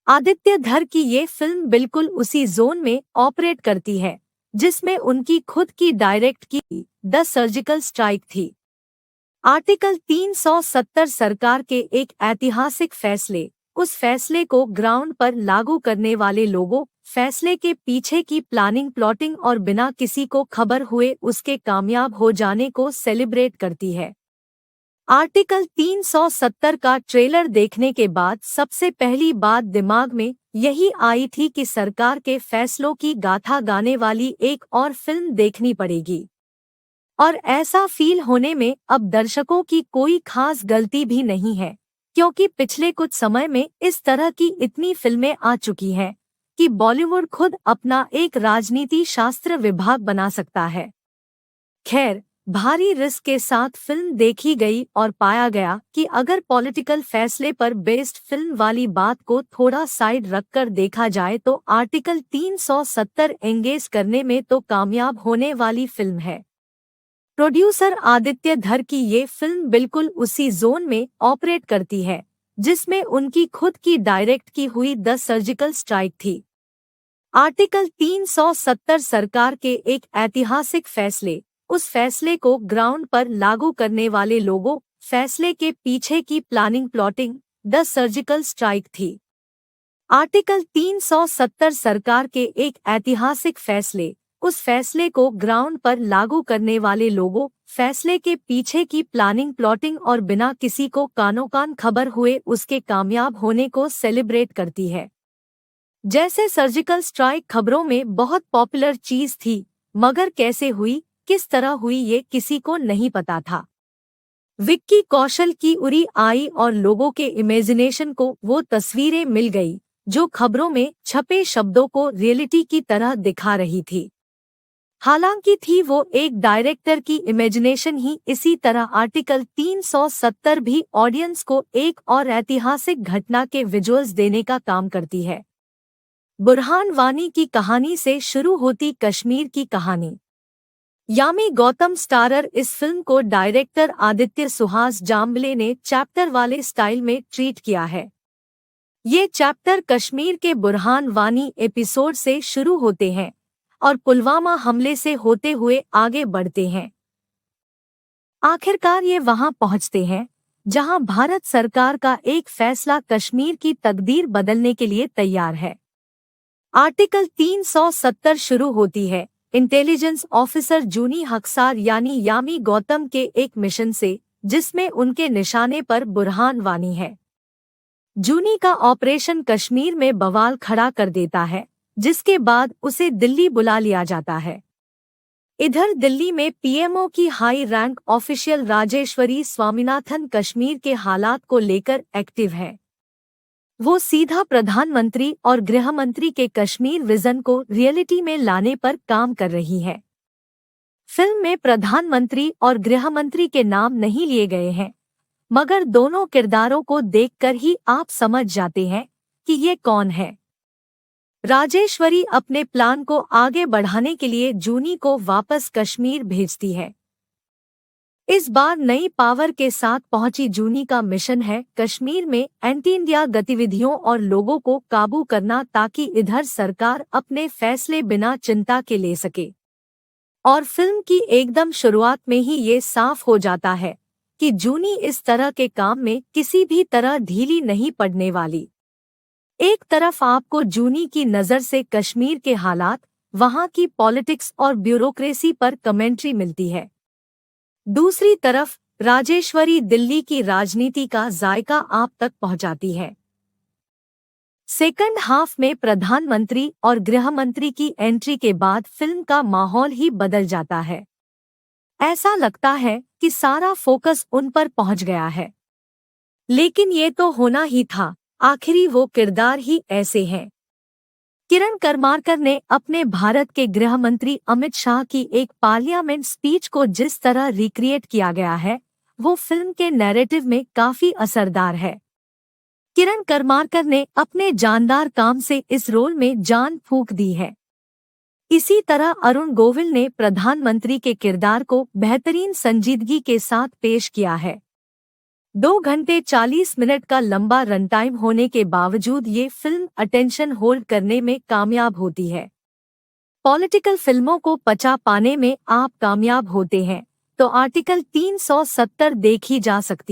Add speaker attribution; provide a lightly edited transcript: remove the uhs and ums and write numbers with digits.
Speaker 1: आदित्य धर की ये फिल्म बिल्कुल उसी जोन में ऑपरेट करती है जिसमें उनकी खुद की डायरेक्ट की द सर्जिकल स्ट्राइक थी। आर्टिकल 370 सरकार के एक ऐतिहासिक फैसले, उस फैसले को ग्राउंड पर लागू करने वाले लोगों, फैसले के पीछे की प्लानिंग प्लॉटिंग और बिना किसी को खबर हुए उसके कामयाब हो जाने को सेलिब्रेट करती है। आर्टिकल 370 का ट्रेलर देखने के बाद सबसे पहली बात दिमाग में यही आई थी कि सरकार के फैसलों की गाथा गाने वाली एक और फिल्म देखनी पड़ेगी। और ऐसा फील होने में अब दर्शकों की कोई खास गलती भी नहीं है, क्योंकि पिछले कुछ समय में इस तरह की इतनी फिल्में आ चुकी हैं कि बॉलीवुड खुद अपना एक राजनीति शास्त्र विभाग बना सकता है। खैर, भारी रिस्क के साथ फिल्म देखी गई और पाया गया कि अगर पॉलिटिकल फैसले पर बेस्ड फिल्म वाली बात को थोड़ा साइड रखकर देखा जाए तो आर्टिकल 370 एंगेज करने में तो कामयाब होने वाली फिल्म है। प्रोड्यूसर आदित्य धर की ये फिल्म बिल्कुल उसी जोन में ऑपरेट करती है जिसमें उनकी खुद की डायरेक्ट की हुई द सर्जिकल स्ट्राइक थी। आर्टिकल 370 सरकार के एक ऐतिहासिक फैसले, उस फैसले को ग्राउंड पर लागू करने वाले लोगों, फैसले के पीछे की planning plotting the surgical strike थी। आर्टिकल 370 सरकार के एक ऐतिहासिक फैसले, उस फैसले को ग्राउंड पर लागू करने वाले लोगों, फैसले के पीछे की प्लानिंग प्लॉटिंग और बिना किसी को कानो कान खबर हुए उसके कामयाब होने को सेलिब्रेट करती है। जैसे सर्जिकल स्ट्राइक खबरों में बहुत पॉपुलर चीज थी, मगर कैसे हुई, किस तरह हुई ये किसी को नहीं पता था। विक्की कौशल की उरी आई और लोगों के इमेजिनेशन को वो तस्वीरें मिल गई जो खबरों में छपे शब्दों को रियलिटी की तरह दिखा रही थी। हालांकि थी वो एक डायरेक्टर की इमेजिनेशन ही, इसी तरह आर्टिकल 370 भी ऑडियंस को एक और ऐतिहासिक घटना के विजुअल्स देने का काम करती है। बुरहान वानी की कहानी से शुरू होती कश्मीर की कहानी। यामी गौतम स्टारर इस फिल्म को डायरेक्टर आदित्य सुहास जाम्बले ने चैप्टर वाले स्टाइल में ट्रीट किया है। ये चैप्टर कश्मीर के बुरहान वानी एपिसोड से शुरू होते हैं और पुलवामा हमले से होते हुए आगे बढ़ते हैं। आखिरकार ये वहां पहुंचते हैं जहां भारत सरकार का एक फैसला कश्मीर की तकदीर बदलने के लिए तैयार है। आर्टिकल 370 शुरू होती है इंटेलिजेंस ऑफिसर जूनी हक्सार यानी यामी गौतम के एक मिशन से, जिसमें उनके निशाने पर बुरहान वानी है। जूनी का ऑपरेशन कश्मीर में बवाल खड़ा कर देता है, जिसके बाद उसे दिल्ली बुला लिया जाता है। इधर दिल्ली में पीएमओ की high rank official Rajeshwari Swaminathan Kashmir के हालात को लेकर एक्टिव है। वो सीधा प्रधानमंत्री और गृह मंत्री के कश्मीर विजन को रियलिटी में लाने पर काम कर रही है। फिल्म में प्रधानमंत्री और गृह मंत्री के नाम नहीं लिए गए हैं, मगर दोनों किरदारों को देखकर ही आप समझ जाते हैं कि ये कौन है। राजेश्वरी अपने प्लान को आगे बढ़ाने के लिए जूनी को वापस कश्मीर भेजती है। इस बार नई पावर के साथ पहुंची जूनी का मिशन है कश्मीर में एंटी इंडिया गतिविधियों और लोगों को काबू करना, ताकि इधर सरकार अपने फैसले बिना चिंता के ले सके। और फिल्म की एकदम शुरुआत में ही ये साफ हो जाता है कि जूनी इस तरह के काम में किसी भी तरह ढीली नहीं पड़ने वाली। एक तरफ आपको जूनी की नज़र से कश्मीर के हालात, वहां की पॉलिटिक्स और ब्यूरोक्रेसी पर कमेंट्री मिलती है, दूसरी तरफ राजेश्वरी दिल्ली की राजनीति का जायका आप तक पहुंचाती है। सेकंड हाफ में प्रधानमंत्री और गृह मंत्री की एंट्री के बाद फिल्म का माहौल ही बदल जाता है। ऐसा लगता है कि सारा फोकस उन पर पहुंच गया है। लेकिन ये तो होना ही था, आखिरी वो किरदार ही ऐसे हैं। किरण करमारकर ने अपने भारत के गृह मंत्री अमित शाह की एक पार्लियामेंट स्पीच को जिस तरह रिक्रिएट किया गया है, वो फिल्म के नैरेटिव में काफी असरदार है। किरण करमारकर ने अपने जानदार काम से इस रोल में जान फूंक दी है। इसी तरह अरुण गोविल ने प्रधानमंत्री के किरदार को बेहतरीन संजीदगी के साथ पेश किया है। 2 घंटे 40 मिनट का लंबा रन टाइम होने के बावजूद ये फिल्म अटेंशन होल्ड करने में कामयाब होती है। पॉलिटिकल फिल्मों को पचा पाने में आप कामयाब होते हैं तो आर्टिकल 370 देखी जा सकती है।